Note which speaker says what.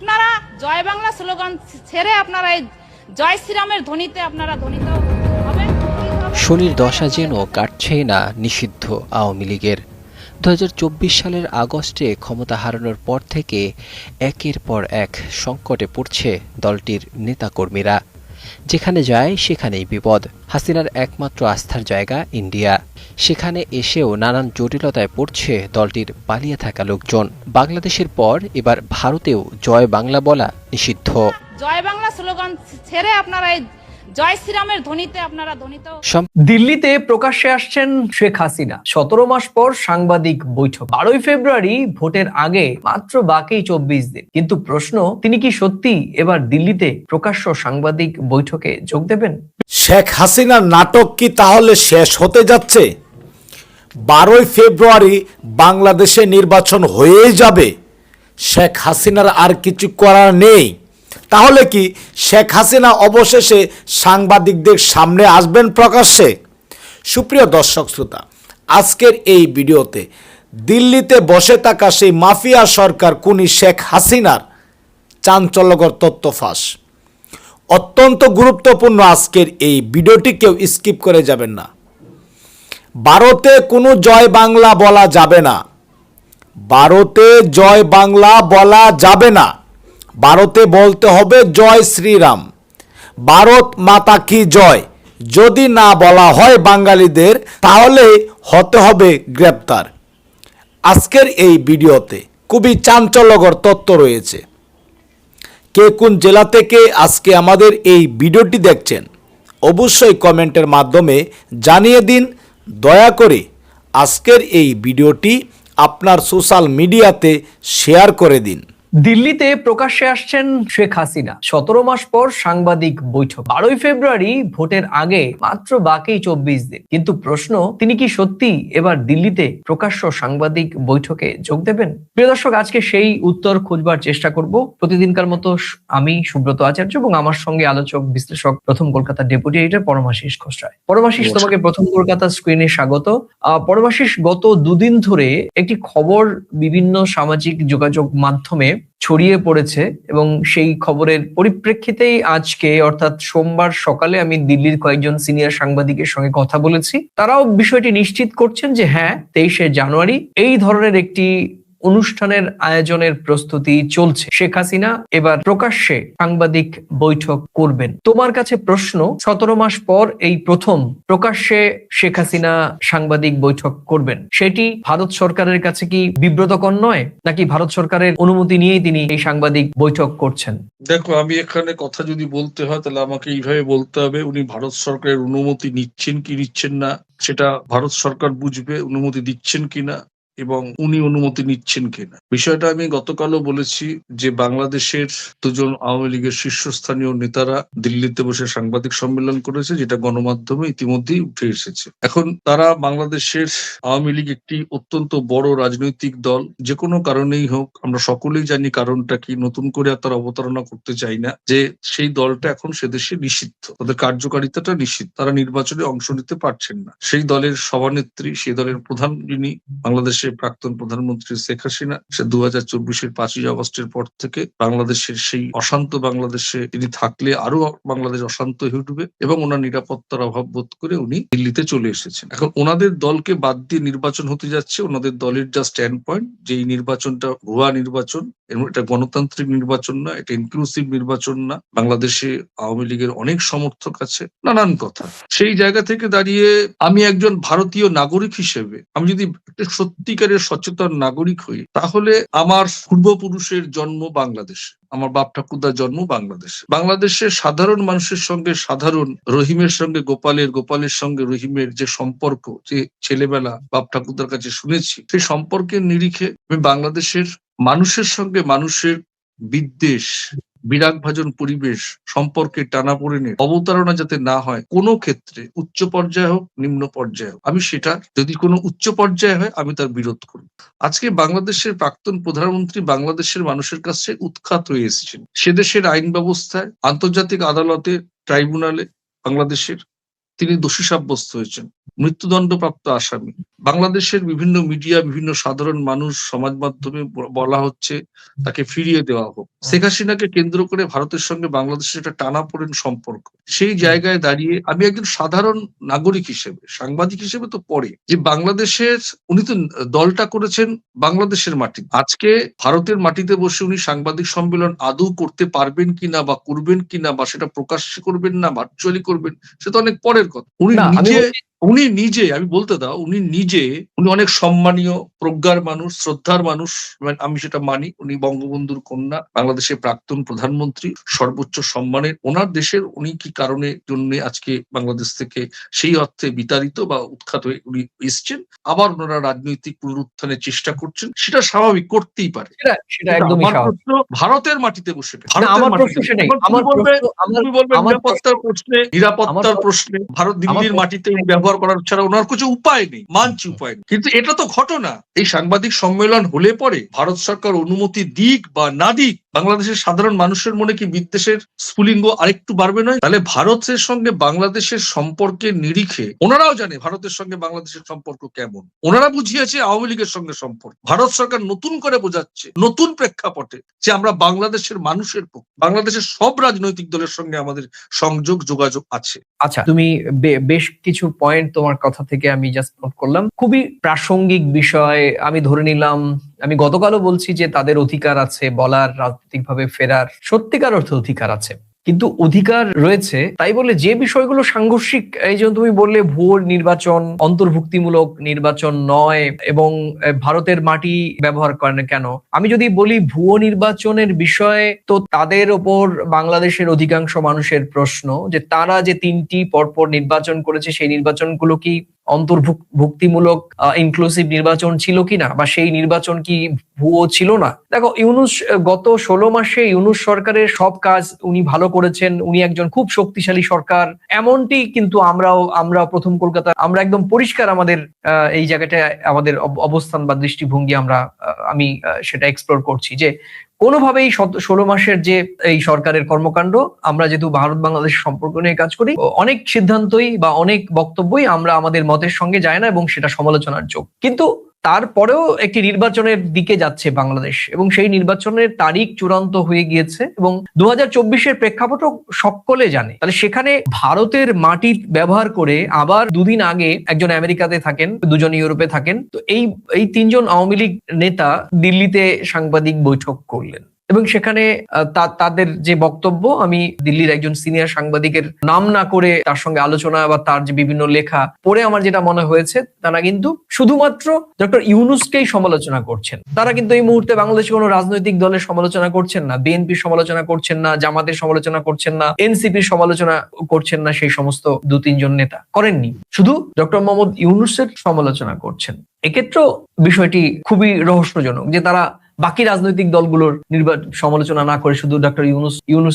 Speaker 1: আপনারা জয় বাংলা স্লোগান ছেড়ে আপনারা এই জয় শ্রীরামের ধ্বনিতে আপনারা ধ্বনিত হবেন।
Speaker 2: শনির দশা যেন কাটছেই না নিষিদ্ধ আওয়ামী লীগের। 2024 সালের আগস্টে ক্ষমতা হারানোর পর থেকে একের পর এক সংকটে পড়ছে দলটির নেতাকর্মীরা। যেখানে যায় সেখানেই বিপদ। হাসিনার একমাত্র আস্থার জায়গা ইন্ডিয়া, সেখানে এসেও নানান জটিলতায় পড়ছে দলটির পালিয়ে থাকা লোকজন। বাংলাদেশের পর এবার ভারতেও জয় বাংলা বলা নিষিদ্ধ।
Speaker 1: জয় বাংলা স্লোগান ছেড়ে আপনারা এই জয় শ্রীরামের ধ্বনিতে আপনারা ধ্বনিত।
Speaker 3: দিল্লিতে প্রকাশ্যে আসছেন শেখ হাসিনা। 17 মাস পর সাংবাদিক বৈঠক। 12 ফেব্রুয়ারি ভোটের আগে মাত্র বাকি 24 দিন। কিন্তু প্রশ্ন, তিনি কি সত্যি এবার দিল্লিতে প্রকাশ্য সাংবাদিক বৈঠকে যোগ দেবেন?
Speaker 4: শেখ হাসিনার নাটক কি তাহলে শেষ হতে যাচ্ছে? 12 ফেব্রুয়ারি বাংলাদেশে নির্বাচন হয়েই যাবে। শেখ হাসিনার আর কিছু করার নেই। তাহলে কি শেখ হাসিনা অবশেষে সাংবাদিকদের সামনে আসবেন প্রকাশ্যে? সুপ্রিয় দর্শক শ্রোতা, আজকের এই ভিডিওতে দিল্লিতে বসে থাকা সেই মাফিয়া সরকার খুনি শেখ হাসিনার চাঞ্চল্যকর তথ্য ফাঁস। অত্যন্ত গুরুত্বপূর্ণ আজকের এই ভিডিওটি, কেউ স্কিপ করে যাবেন না। ভারতে কোনো জয় বাংলা বলা যাবে না। ভারতে জয় বাংলা বলা যাবে না। ভারতে বলতে হবে জয় শ্রীরাম, ভারত মাতা কি জয়। যদি না বলা হয় বাঙালিদের, তাহলে হতে হবে গ্রেপ্তার। আজকের এই ভিডিওতে খুবই চাঞ্চল্যকর তথ্য রয়েছে। কে কোন জেলা থেকে আজকে আমাদের এই ভিডিওটি দেখছেন অবশ্যই কমেন্টের মাধ্যমে জানিয়ে দিন। দয়া করে আজকের এই ভিডিওটি আপনার সোশ্যাল মিডিয়াতে শেয়ার করে দিন।
Speaker 3: দিল্লিতে প্রকাশ্যে আসছেন শেখ হাসিনা। 17 মাস পর সাংবাদিক বৈঠক। 12 ফেব্রুয়ারি ভোটের আগে মাত্র বাকি 24 দিন। কিন্তু প্রশ্ন, তিনি কি সত্যি এবার দিল্লিতে প্রকাশ্য সাংবাদিক বৈঠকে যোগ দেবেন? প্রিয় দর্শক, আজকে সেই উত্তর খুঁজবার চেষ্টা করব। প্রতিদিনকার মতো আমি সুব্রত আচার্য এবং আমার সঙ্গে আলোচক বিশ্লেষক প্রথম কলকাতা ডেপুটি এডিটর পরমাশিস খোসরায়। পরমাশিস, তোমাকে প্রথম কলকাতা স্ক্রিনে স্বাগত। পরমাশিস, গত দুদিন ধরে একটি খবর বিভিন্ন সামাজিক যোগাযোগ মাধ্যমে ছড়িয়ে পড়েছে এবং সেই খবরের পরিপ্রেক্ষিতেই আজকে অর্থাৎ সোমবার সকালে আমি দিল্লির কয়েকজন সিনিয়র সাংবাদিকের সঙ্গে কথা বলেছি। তারাও বিষয়টি নিশ্চিত করছেন যে হ্যাঁ, 23শে জানুয়ারি এই ধরনের একটি অনুষ্ঠানের আয়োজনের প্রস্তুতি চলছে। শেখ হাসিনা এবার প্রকাশ্যে সাংবাদিক বৈঠক করবেন। তোমার কাছে প্রশ্ন, 17 মাস পর এই প্রথম প্রকাশ্যে শেখ হাসিনা সাংবাদিক বৈঠক করবেন, সেটি ভারত সরকারের কাছে কি বিব্রতকর নয়, নাকি ভারত সরকারের অনুমতি নিয়েই তিনি এই সাংবাদিক বৈঠক করছেন?
Speaker 5: দেখো, আমি এখানে কথা যদি বলতে হয় তাহলে আমাকে এইভাবে বলতে হবে, উনি ভারত সরকারের অনুমতি নিচ্ছেন কি নিচ্ছেন না সেটা ভারত সরকার বুঝবে, অনুমতি দিচ্ছেন কিনা এবং উনি অনুমতি নিচ্ছেন কিনা। বিষয়টা আমি গতকালও বলেছি যে বাংলাদেশের দুজন আওয়ামী লীগের শীর্ষস্থানীয় নেতারা দিল্লিতে বসে সাংবাদিক সম্মেলন করেছে, যেটা গণমাধ্যমে ইতিমধ্যেই উঠে এসেছে। এখন তারা বাংলাদেশের আওয়ামী লীগ একটি অত্যন্ত বড় রাজনৈতিক দল, যে কোনো কারণেই হোক, আমরা সকলেই জানি কারণটা কি, নতুন করে আর তারা অবতারণা করতে চাই না, যে সেই দলটা এখন সে দেশে নিষিদ্ধ, তাদের কার্যকারিতাটা নিষিদ্ধ, তারা নির্বাচনে অংশ নিতে পারছেন না। সেই দলের সভানেত্রী, সেই দলের প্রধান যিনি বাংলাদেশের প্রাক্তন প্রধানমন্ত্রী শেখ হাসিনা, সে 2024-এর 5ই আগস্টের পর থেকে বাংলাদেশের সেই অশান্ত বাংলাদেশে তিনি থাকলে আরো বাংলাদেশ অশান্ত হয়ে উঠবে এবং ওনার নিরাপত্তার অভাব বোধ করে উনি দিল্লিতে চলে এসেছেন। এখন ওনাদের দলকে বাদ দিয়ে নির্বাচন হতে যাচ্ছে। ওনাদের দলের যা স্ট্যান্ড পয়েন্ট, যে এই নির্বাচনটা ভুয়া নির্বাচন, এটা গণতান্ত্রিক নির্বাচন না, এটা ইনক্লুসিভ নির্বাচন না, বাংলাদেশে আওয়ামী লীগের অনেক সমর্থক আছে, নানান কথা। সেই জায়গা থেকে দাঁড়িয়ে আমি একজন ভারতীয় নাগরিক হিসেবে, আমি যদি সত্যিকারের সচেতন নাগরিক হই, তাহলে আমার পূর্বপুরুষের জন্ম বাংলাদেশে, আমার বাপ ঠাকুরদার জন্ম বাংলাদেশে। বাংলাদেশের সাধারণ মানুষের সঙ্গে সাধারণ, রহিমের সঙ্গে গোপালের, গোপালের সঙ্গে রহিমের যে সম্পর্ক, যে ছেলেবেলা বাপ ঠাকুরদার কাছে শুনেছি, সেই সম্পর্কের নিরিখে আমি বাংলাদেশের মানুষের সঙ্গে মানুষের বিদ্বেষ, বিরাগভাজন পরিবেশ, সম্পর্কে টানাপোড়েনের অবতারণা যাতে না হয় কোনো ক্ষেত্রে, উচ্চ পর্যায়ে হোক নিম্ন পর্যায়ে হোক, আমি সেটা যদি কোনো উচ্চ পর্যায়ে হয় আমি তার বিরোধ করব। আজকে বাংলাদেশের প্রাক্তন প্রধানমন্ত্রী বাংলাদেশের মানুষের কাছে উৎখাত হয়ে এসেছেন। সে দেশের আইন ব্যবস্থায়, আন্তর্জাতিক আদালতে, ট্রাইব্যুনালে বাংলাদেশের তিনি দোষী সাব্যস্ত হয়েছেন, মৃত্যুদণ্ডপ্রাপ্ত আসামি। বাংলাদেশের বিভিন্ন মিডিয়া, বিভিন্ন সাধারণ মানুষ, সমাজ মাধ্যমে বলা হচ্ছে তাকে ফিরিয়ে দেওয়া হোক। শেখ হাসিনাকে কেন্দ্র করে ভারতের সঙ্গে বাংলাদেশের একটা টানাপোড়েন সম্পর্ক। সেই জায়গায় দাঁড়িয়ে আমি একজন সাধারণ নাগরিক হিসেবে, সাংবাদিক হিসেবে তো পরে, যে বাংলাদেশের উনি তো দলটা করেছেন বাংলাদেশের মাটি, আজকে ভারতের মাটিতে বসে উনি সাংবাদিক সম্মেলন আদৌ করতে পারবেন কিনা বা করবেন কিনা, বা সেটা প্রকাশ্যে করবেন না ভার্চুয়ালি করবেন, সেটা অনেক পরের কথা। উনি নিজে আমি বলতে দাও, উনি অনেক সম্মানীয়, প্রজ্ঞার মানুষ, শ্রদ্ধার মানুষ, আমি সেটা মানি। উনি বঙ্গবন্ধুর কন্যা, বাংলাদেশের প্রাক্তন প্রধানমন্ত্রী, সর্বোচ্চ সম্মানের। ওনার দেশের উনি কি কারণে জন্য আজকে বাংলাদেশ থেকে সেই অর্থে বিতাড়িত বা উৎখাত হয়ে উনি এসছেন, আবার ওনারা রাজনৈতিক পুনরুত্থানের চেষ্টা করছেন, সেটা স্বাভাবিক, করতেই পারে।
Speaker 3: সেটা একদমই
Speaker 5: আমার
Speaker 3: স্বাভাবিক।
Speaker 5: প্রশ্ন ভারতের মাটিতে বসে,
Speaker 3: আমার প্রশ্ন সেটাই।
Speaker 5: তুমি বলবে নিরাপত্তার প্রশ্নে ভারত দিল্লির মাটিতে ব্যবহার করার ছাড়া ওনার কিছু উপায় নেই, মানছি উপায় নেই, কিন্তু এটা তো ঘটনা। এই সাংবাদিক সম্মেলন হলে পরে ভারত সরকার অনুমতি দিক বা না দিক, বাংলাদেশের সাধারণ মানুষের মনে কি বিদ্বেষের স্ফুলিঙ্গ আরেকটু বাড়বে নয়? তাহলে ভারতের সঙ্গে বাংলাদেশের সম্পর্কের নিরিখে ওনারাও জানে ভারতের সঙ্গে বাংলাদেশের সম্পর্ক কেমন। ওনারা বুঝিয়েছে আওয়ামী লীগের সঙ্গে সম্পর্ক, ভারত সরকার নতুন করে বোঝাচ্ছে নতুন প্রেক্ষাপটে যে আমরা বাংলাদেশের মানুষের পক্ষে, বাংলাদেশের সব রাজনৈতিক দলের সঙ্গে আমাদের সংযোগ যোগাযোগ আছে।
Speaker 3: আচ্ছা, তুমি বেশ কিছু পয়েন্ট তোমার কথা থেকে আমি জাস্ট নোট করলাম, খুবই প্রাসঙ্গিক বিষয়। আমি ধরে নিলাম, আমি গতকালও বলছি যে তাদের অধিকার আছে বলার, রাজনৈতিকভাবে ফেরার সত্যিকার অর্থে অধিকার আছে, কিন্তু অধিকার রয়েছে তাই বলে যে বিষয়গুলো সাংঘর্ষিক, এই যে তুমি বললে ভুয়ো নির্বাচন অন্তর্ভুক্তিমূলক নির্বাচন নয় এবং ভারতের মাটি ব্যবহার করে না কেন, আমি যদি বলি ভুয়ো নির্বাচনের বিষয়ে, তো তাদের ওপর বাংলাদেশের অধিকাংশ মানুষের প্রশ্ন যে তারা যে 3টি পরপর নির্বাচন করেছে, সেই নির্বাচনগুলো কি অন্তর্ভুক্তিমূলক ইনক্লুসিভ নির্বাচন ছিল কিনা, বা সেই নির্বাচন কি ভুয়ো ছিল না। দেখো, ইউনূস গত 16 মাসে ইউনূস সরকারের সব কাজ উনি ভালো করেছেন, উনি একজন খুব শক্তিশালী সরকার, এমনটি কিন্তু আমরা প্রথম কলকাতা, আমরা একদম পরিষ্কার আমাদের এই জায়গাটায় আমাদের অবস্থান বা দৃষ্টিভঙ্গি আমি সেটা এক্সপ্লোর করছি যে কোনোভাবেই 16 মাসের যে এই সরকারের কর্মকাণ্ড, আমরা যেহেতু ভারত বাংলাদেশ সম্পর্ক নিয়ে কাজ করি, অনেক সিদ্ধান্তই বা অনেক বক্তব্যই আমরা আমাদের মতের সঙ্গে যায় না এবং সেটা সমালোচনার যোগ্য। কিন্তু তারপরেও একটি নির্বাচনের দিকে যাচ্ছে বাংলাদেশ এবং সেই নির্বাচনের তারিখ চূড়ান্ত হয়ে গিয়েছে এবং 2024-এর প্রেক্ষাপটও সকলে জানে। তাহলে সেখানে ভারতের মাটি ব্যবহার করে আবার দুদিন আগে একজন আমেরিকাতে থাকেন, দুজন ইউরোপে থাকেন, তো এই 3জন আওয়ামী লীগ নেতা দিল্লিতে সাংবাদিক বৈঠক করলেন এবং সেখানে তাদের যে বক্তব্য, আমি দিল্লির একজন সিনিয়র সাংবাদিকের নাম না করে তার সঙ্গে আলোচনা বা তার যে বিভিন্ন লেখা পড়ে আমার যেটা মনে হয়েছে, তারা কিন্তু শুধুমাত্র ডক্টর ইউনূসকেই সমালোচনা করছেন। তারা কিন্তু এই মুহূর্তে বাংলাদেশে কোনো রাজনৈতিক দলের সমালোচনা করছেন না, বিএনপির সমালোচনা করছেন না, জামাতের সমালোচনা করছেন না, এনসিপির সমালোচনা করছেন না, সেই সমস্ত 2-3 নেতা করেননি, শুধু ডক্টর মোহাম্মদ ইউনূসের সমালোচনা করছেন। এক্ষেত্রেও বিষয়টি খুবই রহস্যজনক যে তারা বাকি রাজনৈতিক দলগুলোর সমালোচনা না করে শুধু ডক্টর ইউনূস